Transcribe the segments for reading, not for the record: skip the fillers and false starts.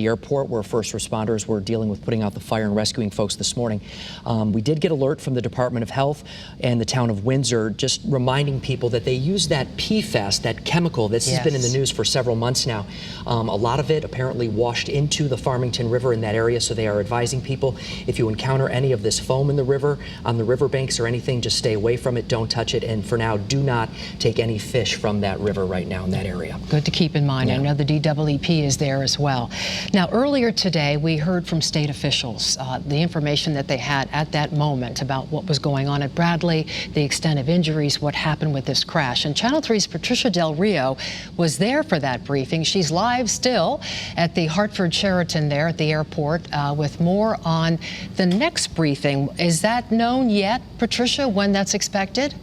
The airport, where first responders were dealing with putting out the fire and rescuing folks this morning. We did get alert from the Department of Health and the town of Windsor, just reminding people that they use that PFAS, that chemical. This has been in the news for several months now. A lot of it apparently washed into the Farmington River in that area, so they are advising people, if you encounter any of this foam in the river, on the riverbanks or anything, just stay away from it, don't touch it, and for now, do not take any fish from that river right now in that area. Good to keep in mind. Yeah. I know the DEEP is there as well. Now, earlier today, we heard from state officials the information that they had at that moment about what was going on at Bradley, the extent of injuries, what happened with this crash. And Channel 3's Patricia Del Rio was there for that briefing. She's live still at the Hartford Sheraton there at the airport with more on the next briefing. Is that known yet, Patricia, when that's expected?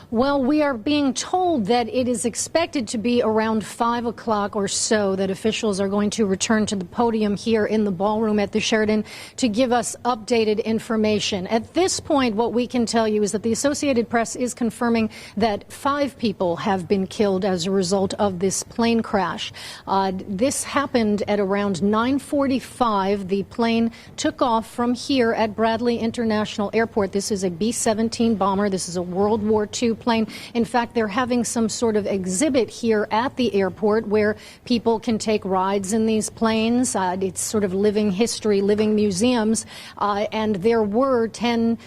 Well, we are being told that it is expected to be around 5 o'clock or so that officials are going to return to the podium here in the ballroom at the Sheraton to give us updated information. At this point, what we can tell you is that the Associated Press is confirming that 5 people have been killed as a result of this plane crash. This happened at around 9:45. The plane took off from here at Bradley International Airport. This is a B-17 bomber. This is a World War II plane. In fact, they're having some sort of exhibit here at the airport where people can take rides in these planes. It's sort of living history, living museums. And there were 10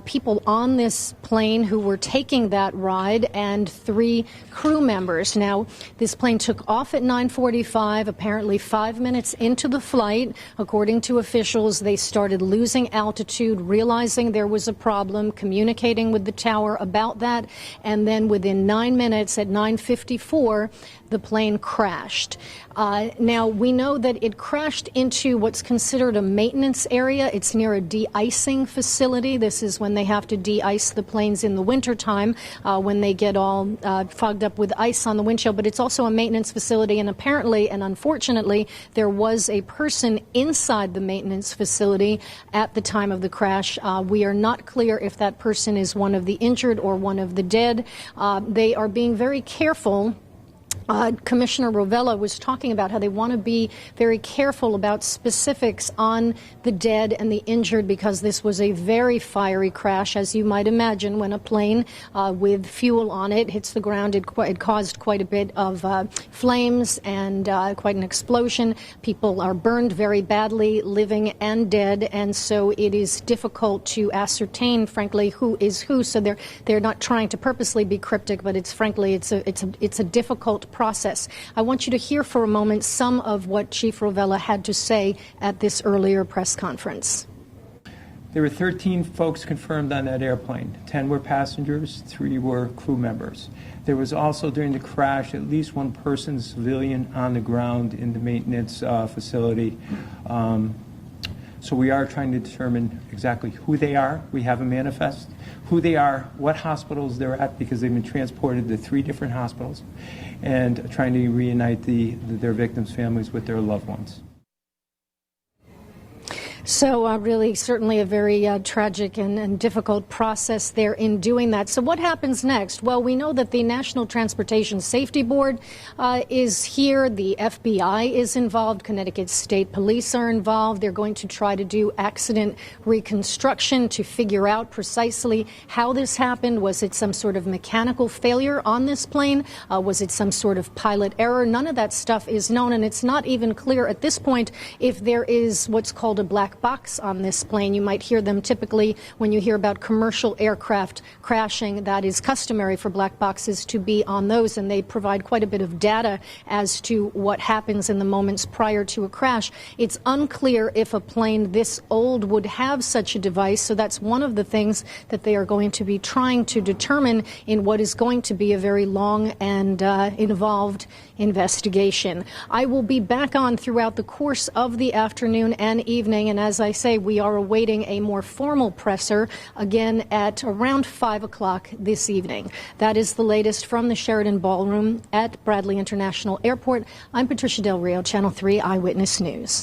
people on this plane who were taking that ride and 3 crew members. Now, this plane took off at 9:45, apparently 5 minutes into the flight. According to officials, they started losing altitude, realizing there was a problem, communicating with the tower about that. And then within 9 minutes at 9:54, the plane crashed. Now, we know that it crashed into what's considered a maintenance area. It's near a de-icing facility. This is when they have to de-ice the planes in the wintertime when they get all fogged up with ice on the windshield. But it's also a maintenance facility, and apparently and unfortunately, there was a person inside the maintenance facility at the time of the crash. We are not clear if that person is one of the injured or one of the dead. They are being very careful. Commissioner Rovella was talking about how they want to be very careful about specifics on the dead and the injured because this was a very fiery crash, as you might imagine. When a plane with fuel on it hits the ground, it caused quite a bit of flames and quite an explosion. People are burned very badly, living and dead, and so it is difficult to ascertain, frankly, who is who. So they're not trying to purposely be cryptic, but it's a difficult process. I want you to hear for a moment some of what Chief Rovella had to say at this earlier press conference. There were 13 folks confirmed on that airplane. 10 were passengers, 3 were crew members. There was also, during the crash, at least 1 person, civilian, on the ground in the maintenance facility. So we are trying to determine exactly who they are. We have a manifest. Who they are, what hospitals they're at, because they've been transported to 3 different hospitals, and trying to reunite their victims' families with their loved ones. So really, certainly a very tragic and difficult process there in doing that. So what happens next? Well, we know that the National Transportation Safety Board is here. The FBI is involved. Connecticut State Police are involved. They're going to try to do accident reconstruction to figure out precisely how this happened. Was it some sort of mechanical failure on this plane? Was it some sort of pilot error? None of that stuff is known, and it's not even clear at this point if there is what's called a black box on this plane. You might hear them typically when you hear about commercial aircraft crashing. That is customary for black boxes to be on those, and they provide quite a bit of data as to what happens in the moments prior to a crash. It's unclear if a plane this old would have such a device, so that's one of the things that they are going to be trying to determine in what is going to be a very long and involved investigation. I will be back on throughout the course of the afternoon and evening, and as I say, we are awaiting a more formal presser again at around 5 o'clock this evening. That is the latest from the Sheraton Ballroom at Bradley International Airport. I'm Patricia Del Rio, Channel 3 Eyewitness News.